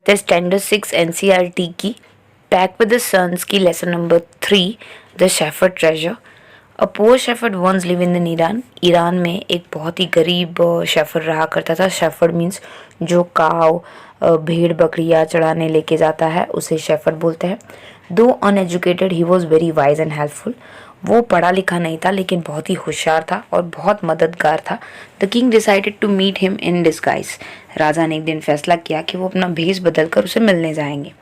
The Standard 6 NCERT की Back with the Suns की lesson number 3 The Shepherd Treasure. A poor shepherd once lived in Iran. Iran में एक बहुत ही गरीब shepherd रहा करता था. शेफर्ड मीन्स जो काव भेड़ बकरियाँ चढ़ाने लेके जाता है उसे शेफर्ड बोलते हैं. दो uneducated he was very wise and helpful. वो पढ़ा लिखा नहीं था लेकिन बहुत ही होशियार था और बहुत मददगार था. The king decided to meet him in disguise. राजा ने एक दिन फैसला किया कि वो अपना भेष बदल कर उसे मिलने जाएंगे.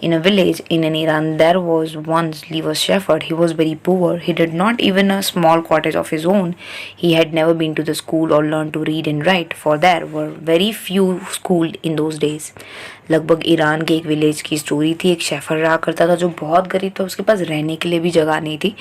In a village in Iran, there was once lived a shepherd. He was very poor. He did not even a small cottage of his own. He had never been to the school or learned to read and write, for there were very few schools in those days. लगभग Iran के एक village की story थी. एक shepherd रहा करता था जो बहुत गरीब था. उसके पास रहने के लिए भी जगह नहीं थी.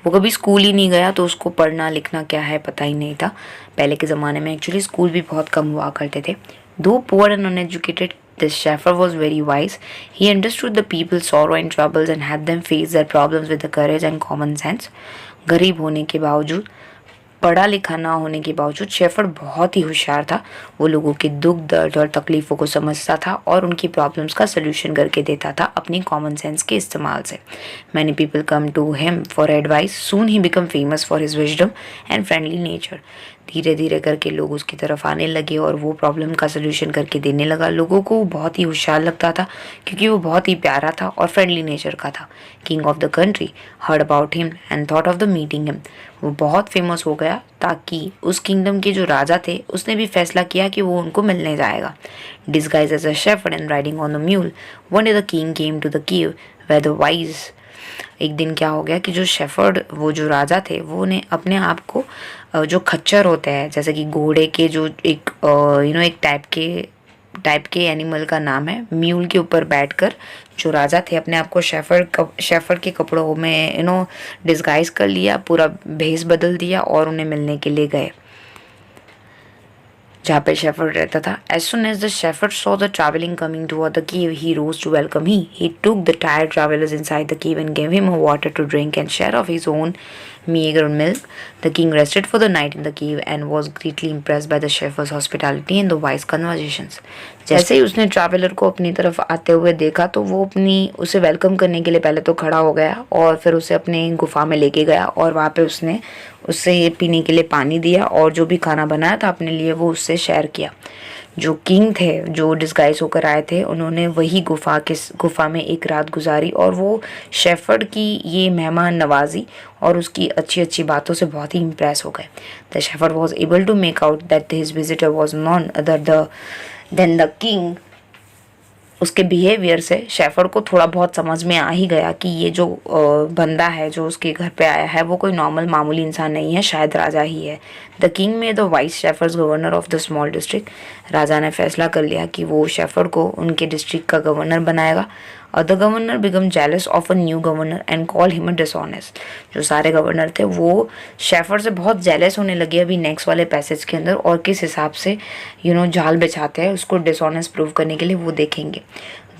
वो कभी स्कूल ही नहीं गया तो उसको पढ़ना लिखना क्या है पता ही नहीं था. पहले के ज़माने में एक्चुअली स्कूल भी बहुत कम हुआ करते थे. Though poor and uneducated, this shepherd was very wise. He understood the people's sorrow and troubles and had them face their problems with the courage and common sense. गरीब होने के बावजूद, पढ़ा लिखा ना होने के बावजूद शेफर्ड बहुत ही होशियार था. वो लोगों के दुख दर्द और तकलीफ़ों को समझता था और उनकी प्रॉब्लम्स का सलूशन करके देता था अपनी कॉमन सेंस के इस्तेमाल से. Many people come to him for advice. Soon he become famous for his wisdom and friendly nature. धीरे धीरे करके लोग उसकी तरफ आने लगे और वो प्रॉब्लम का सलूशन करके देने लगा. लोगों को बहुत ही होशियार लगता था क्योंकि वो बहुत ही प्यारा था और फ्रेंडली नेचर का था. King of the country heard about him and thought of the meeting him. वो बहुत फेमस हो गया ताकि उस किंगडम के जो राजा थे उसने भी फैसला किया कि वो उनको मिलने जाएगा. Disguise as a shepherd and riding on the mule, one day the king came to the cave where the wise. एक दिन क्या हो गया कि जो शेफर्ड वो जो राजा थे वो ने अपने आप को जो खच्चर होते हैं जैसे कि घोड़े के जो एक एक टाइप के एनिमल का नाम है म्यूल के ऊपर बैठकर जो राजा थे अपने आप को शेफर्ड के कपड़ों में डिस्गाइज कर लिया, पूरा भेष बदल दिया और उन्हें मिलने के लिए गए जहाँ पे शेफर्ड रहता था. As soon as the shepherd saw the traveling coming toward the cave, he rose to welcome him. He took the tired travelers inside the cave and gave him water to drink and share of his own meager milk. The king rested for the night in the cave and was greatly impressed by the shepherd's hospitality and the wise conversations. जैसे ही उसने traveller को अपनी तरफ आते हुए देखा तो वो उसे वेलकम करने के लिए पहले तो खड़ा हो गया और फिर उसे अपने गुफा में लेके गया और वहाँ पे उसने उससे पीने के लिए पानी दिया और जो भी खाना बनाया था अपने लिए वो उससे शेयर किया. जो किंग थे जो डिस्गाइज होकर आए थे उन्होंने वही गुफा में एक रात गुजारी और वो शेफर्ड की ये मेहमान नवाजी और उसकी अच्छी अच्छी बातों से बहुत ही इम्प्रेस हो गए. The shepherd was able to make out that his visitor was none other than the king. उसके बिहेवियर से शेफर्ड को थोड़ा बहुत समझ में आ ही गया कि ये जो बंदा है जो उसके घर पे आया है वो कोई नॉर्मल मामूली इंसान नहीं है, शायद राजा ही है. The king made the wise shepherds governor of the small district. राजा ने फैसला कर लिया कि वो शेफर्ड को उनके डिस्ट्रिक्ट का गवर्नर बनाएगा. और the governor become jealous of a new governor and call him a dishonest. जो सारे गवर्नर थे वो शेफर्ड से बहुत जेलस होने लगे अभी नेक्स्ट वाले पैसेज के अंदर और किस हिसाब से जाल बिछाते हैं उसको डिसऑनेस्ट प्रूव करने के लिए वो देखेंगे.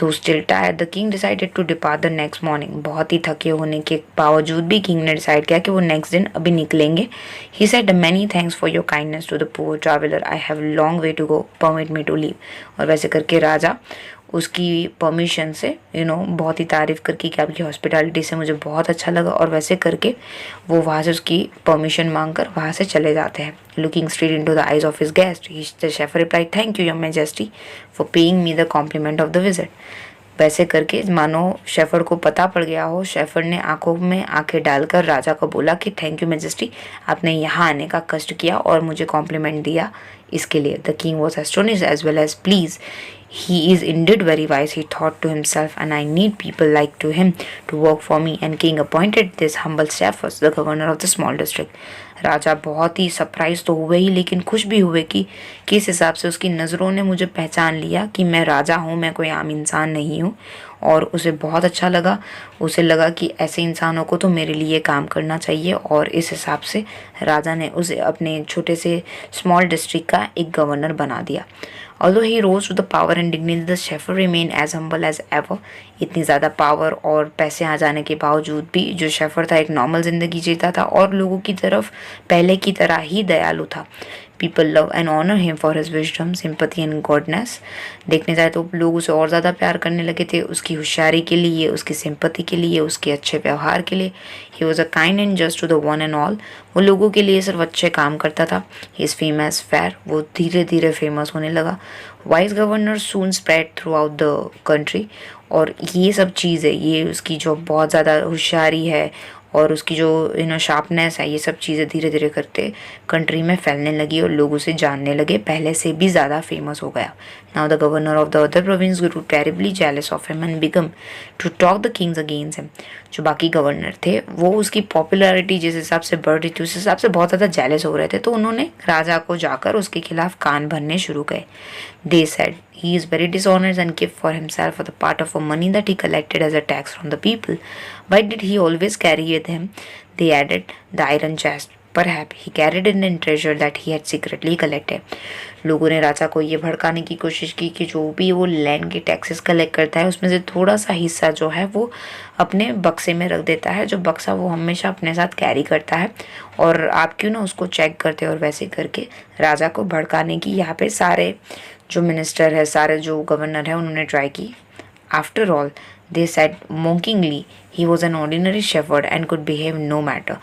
Though still tired, the king decided to depart the next morning. बहुत ही थके होने के बावजूद भी किंग ने डिसाइड किया कि वो नेक्स्ट दिन अभी निकलेंगे. He said, "Many thanks for your kindness to the poor traveler. I have a long way to go. Permit me to leave." और वैसे करके राजा उसकी परमिशन से बहुत ही तारीफ़ करके कि आपकी हॉस्पिटैलिटी से मुझे बहुत अच्छा लगा और वैसे करके वो वहाँ से उसकी परमिशन मांग कर वहाँ से चले जाते हैं. Looking straight into the eyes of his guest, the shepherd replied, "thank you your majesty for paying me the compliment of the visit." वैसे करके मानो शेफर्ड को पता पड़ गया हो, शेफर्ड ने आंखों में आंखें डालकर राजा को बोला कि थैंक यू मैजेस्टी, आपने यहाँ आने का कष्ट किया और मुझे कॉम्प्लीमेंट दिया इसके लिए. The king was astonished as well as pleased. He is indeed very wise, he thought to himself, and I need people like to him to work for me. And king appointed this humble shepherd the governor of the small district. राजा बहुत ही surprise तो हुए ही लेकिन खुश भी हुए कि किस हिसाब से उसकी नज़रों ने मुझे पहचान लिया कि मैं राजा हूँ, मैं कोई आम इंसान नहीं हूँ. और उसे बहुत अच्छा लगा. उसे लगा कि ऐसे इंसानों को तो मेरे लिए काम करना चाहिए और इस हिसाब से राजा ने उसे अपने छोटे से स्मॉल डिस्ट्रिक्ट का एक गवर्नर बना दिया. Although he rose to the power and dignity, the shepherd remained as humble as ever. इतनी ज़्यादा पावर और पैसे आ जाने के बावजूद भी जो शेफर्ड था एक नॉर्मल ज़िंदगी जीता था और लोगों की तरफ पहले की तरह ही दयालु था. People love and honour him for his wisdom, sympathy and goodness. देखने जाए तो लोग उसे और ज़्यादा प्यार करने लगे थे उसकी होशियारी के लिए, उसकी सिंपैथी के लिए, उसके अच्छे व्यवहार के लिए। He was a kind and just to the one and all. वो लोगों के लिए सिर्फ अच्छे काम करता था। ही इज़ फेमस फेयर, वो धीरे धीरे फेमस होने लगा। Vice governor soon spread through out the country. और ये सब चीज़ें, ये उसकी जो बहुत ज़्यादा होशियारी है और उसकी जो शार्पनेस है, ये सब चीज़ें धीरे धीरे करते कंट्री में फैलने लगी और लोग उसे जानने लगे, पहले से भी ज़्यादा फेमस हो गया। Now the governor of the other province grew terribly jealous of him and become to talk the kings against him. जो बाकी गवर्नर थे वो उसकी पॉपुलैरिटी जिस हिसाब से बढ़ रही थी उस हिसाब से बहुत ज़्यादा जेलस हो रहे थे, तो उन्होंने राजा को जाकर उसके खिलाफ कान भरने शुरू गए। They said he is very dishonest and kept for himself for the part of money that he collected as a tax from the people. Why did he always carry with him? They added the iron chest. Perhaps he carried it in treasure that he had secretly collected. लोगों ने राजा को ये भड़काने की कोशिश की कि जो भी वो लैंड के टैक्सेस कलेक्ट करता है उसमें से थोड़ा सा हिस्सा जो है वो अपने बक्से में रख देता है, जो बक्सा वो हमेशा अपने साथ कैरी करता है, और आप क्यों ना उसको चेक करते और वैसे करके राजा को भड़काने की यहाँ पे सारे जो मिनिस्टर है, सारे जो गवर्नर है, उन्होंने ट्राई की। After all they said mockingly he was an ordinary shepherd and could behave no matter.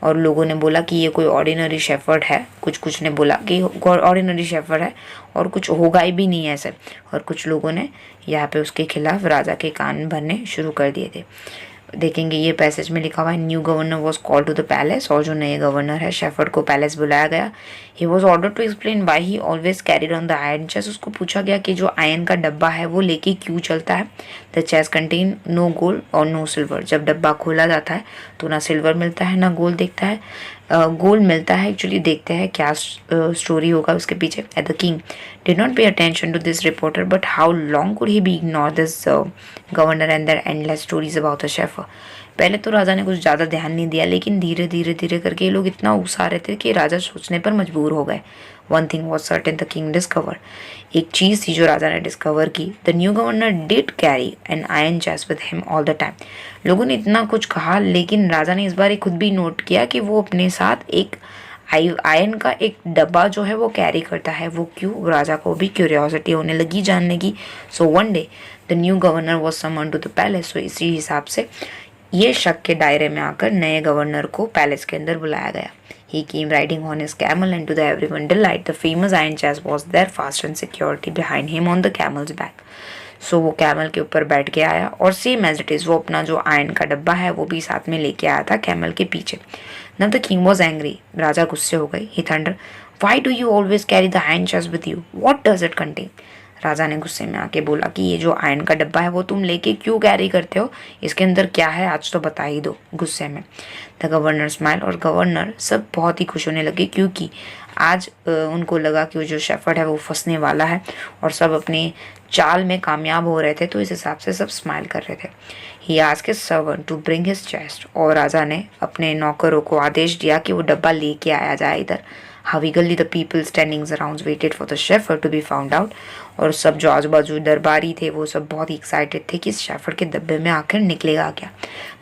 और लोगों ने बोला कि ये कोई ऑर्डिनरी शेफर्ड है, कुछ ने बोला कि ऑर्डिनरी शेफर्ड है और कुछ होगा ही भी नहीं ऐसे, और कुछ लोगों ने यहाँ पे उसके खिलाफ राजा के कान भरने शुरू कर दिए थे। देखेंगे ये पैसेज में लिखा हुआ है, new governor was called to the palace. और जो नए गवर्नर है शेफर्ड को पैलेस बुलाया गया। He was order to explain why he always carried on the iron chest. उसको पूछा गया कि जो आयरन का डब्बा है वो लेके क्यों चलता है। The chest contain no gold or no silver. जब डब्बा खोला जाता है तो ना सिल्वर मिलता है ना गोल्ड दिखता है, गोल्ड मिलता है एक्चुअली। देखते हैं क्या स्टोरी होगा उसके पीछे। At the king did not pay attention to this reporter but how long could he be ignore this governor and their endless stories about the shepherd. पहले तो राजा ने कुछ ज़्यादा ध्यान नहीं दिया, लेकिन धीरे धीरे धीरे करके ये लोग इतना उकसा रहे थे कि राजा सोचने पर मजबूर हो गए। One thing was certain the king discover. एक चीज़ थी जो राजा ने डिस्कवर की। The new governor did carry an iron chest with him all the time. लोगों ने इतना कुछ कहा, लेकिन राजा ने इस बार खुद भी नोट किया कि वो अपने साथ एक आयरन का एक डब्बा जो है वो कैरी करता है। वो क्यों? राजा को भी क्यूरियोसिटी होने लगी जानने की। So one day the new governor was summon to the palace. So इसी हिसाब से ये शक के दायरे में आकर नए गवर्नर को पैलेस के अंदर बुलाया गया। He came riding on his camel and to the everyone delight the famous iron chest was there fast and security behind him on the camel's back. So वो कैमल के ऊपर बैठ के आया और सेम एज इट इज़ वो अपना जो आयरन का डब्बा है वो भी साथ में लेके आया था कैमल के पीछे। Now the king was angry. राजा गुस्से हो गए। He thundered, "Why do you always carry the iron chest with you? What does it contain?" राजा ने गुस्से में आके बोला कि ये जो आयरन का डब्बा है वो तुम लेके क्यों कैरी करते हो, इसके अंदर क्या है आज तो बता ही दो, गुस्से में। The governor smile. और गवर्नर सब बहुत ही खुश होने लगे क्योंकि आज उनको लगा कि वो जो शेफर्ड है वो फंसने वाला है और सब अपने चाल में कामयाब हो रहे थे, तो इस हिसाब से सब स्माइल कर रहे थे। He asked his servant to bring his chest. और राजा ने अपने नौकरों को आदेश दिया कि वो डब्बा लेके आया जाए इधर। How eagerly the people standing around waited for the shepherd to be found out. और सब जो आजू बाजू दरबारी थे वो सब बहुत ही एक्साइटेड थे कि इस शेफर्ड के डब्बे में आखिर निकलेगा क्या।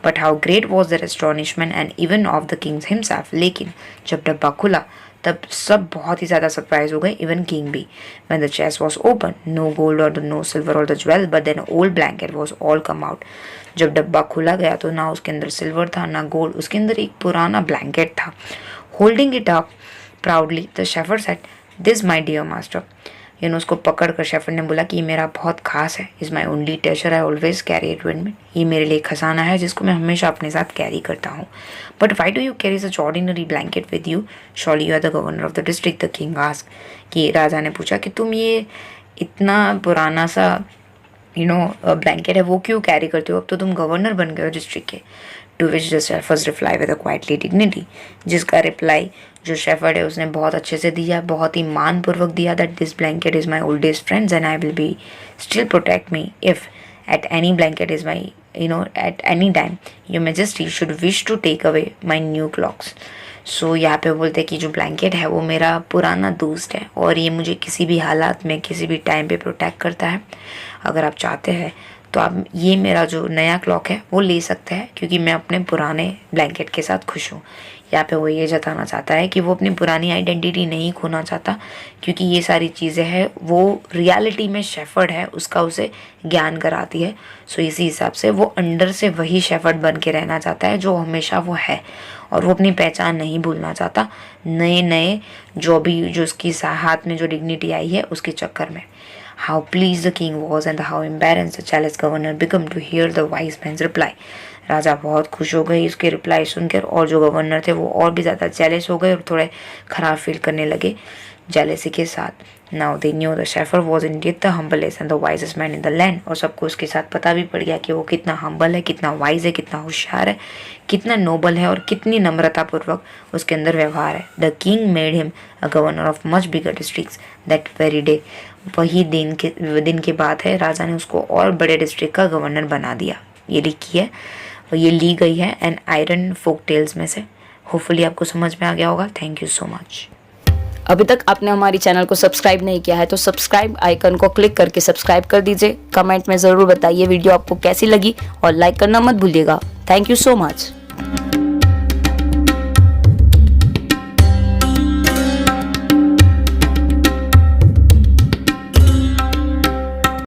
But how great was their astonishment and even of the king's himself. लेकिन जब डब्बा खुला तब सब बहुत ही ज़्यादा सरप्राइज हो गए, इवन किंग भी। When the chest was open, no gold or no silver or the jewel, but then old blanket was all come out. जब डब्बा खुला गया तो ना उसके अंदर सिल्वर था ना गोल्ड, उसके अंदर एक पुराना ब्लैंकेट था। Holding it up proudly the shepherd said, "this my dear master." उसको पकड़ कर शेफर्ड ने बोला कि ये मेरा बहुत खास है। Is my only treasure, I always carry it with me. ये मेरे लिए खजाना है जिसको मैं हमेशा अपने साथ कैरी करता हूँ। But why do you carry such ordinary blanket with you? Surely you are the governor of the district, the king asked. कि राजा ने पूछा कि तुम ये इतना पुराना सा ब्लैंकेट है वो क्यों कैरी करते हो? अब तो तुम गवर्नर बन गए हो डिस्ट्रिक्ट के। To which the shepherd reply with a quietly dignity. जिसका रिप्लाई जो शेफर्ड है उसने बहुत अच्छे से दिया, बहुत ही मानपूर्वक दिया। That this blanket is my oldest friends and I will be still protect me if at any blanket is my at any time your majesty should wish to take away my new cloaks. So यहाँ पे बोलते हैं कि जो blanket है वो मेरा पुराना दोस्त है और ये मुझे किसी भी हालात में किसी भी टाइम पे प्रोटेक्ट करता है। अगर आप चाहते हैं तो आप ये मेरा जो नया क्लॉक है वो ले सकते हैं क्योंकि मैं अपने पुराने ब्लैंकेट के साथ खुश हूँ। यहाँ पे वो ये जताना चाहता है कि वो अपनी पुरानी आइडेंटिटी नहीं खोना चाहता, क्योंकि ये सारी चीज़ें हैं वो रियलिटी में शेफर्ड है उसका उसे ज्ञान कराती है। सो इसी हिसाब से वो अंदर से वही शेफर्ड बन के रहना चाहता है जो हमेशा वो है, और वो अपनी पहचान नहीं भूलना चाहता नए नए जो उसकी हाथ में जो डिग्निटी आई है उसके चक्कर में। How pleased the king was and how embarrassed the jealous governor became to hear the wise man's reply. राजा बहुत खुश हो गए इसके रिप्लाई सुनकर, और जो गवर्नर थे वो और भी ज़्यादा जेलस हो गए और थोड़े ख़राब फील करने लगे जेलसी के साथ। Now they knew the shepherd was indeed the humblest and the wisest man in the land. और सबको उसके साथ पता भी पड़ गया कि वो कितना हम्बल है, कितना वाइज है, कितना होशियार है, कितना नोबल है और कितनी नम्रतापूर्वक उसके अंदर व्यवहार है। The king made him a governor of much bigger districts that very day. वही दिन के बाद है राजा ने उसको और बड़े डिस्ट्रिक्ट का गवर्नर बना दिया। ये लिखी है और ये ली गई है एन आयरन फोक टेल्स में से। होपफुली आपको समझ में आ गया होगा। Thank you so much. अभी तक आपने हमारी चैनल को सब्सक्राइब नहीं किया है तो सब्सक्राइब आइकन को क्लिक करके सब्सक्राइब कर दीजिए। कमेंट में ज़रूर बताइए वीडियो आपको कैसी लगी और लाइक करना मत भूलिएगा। Thank you so much.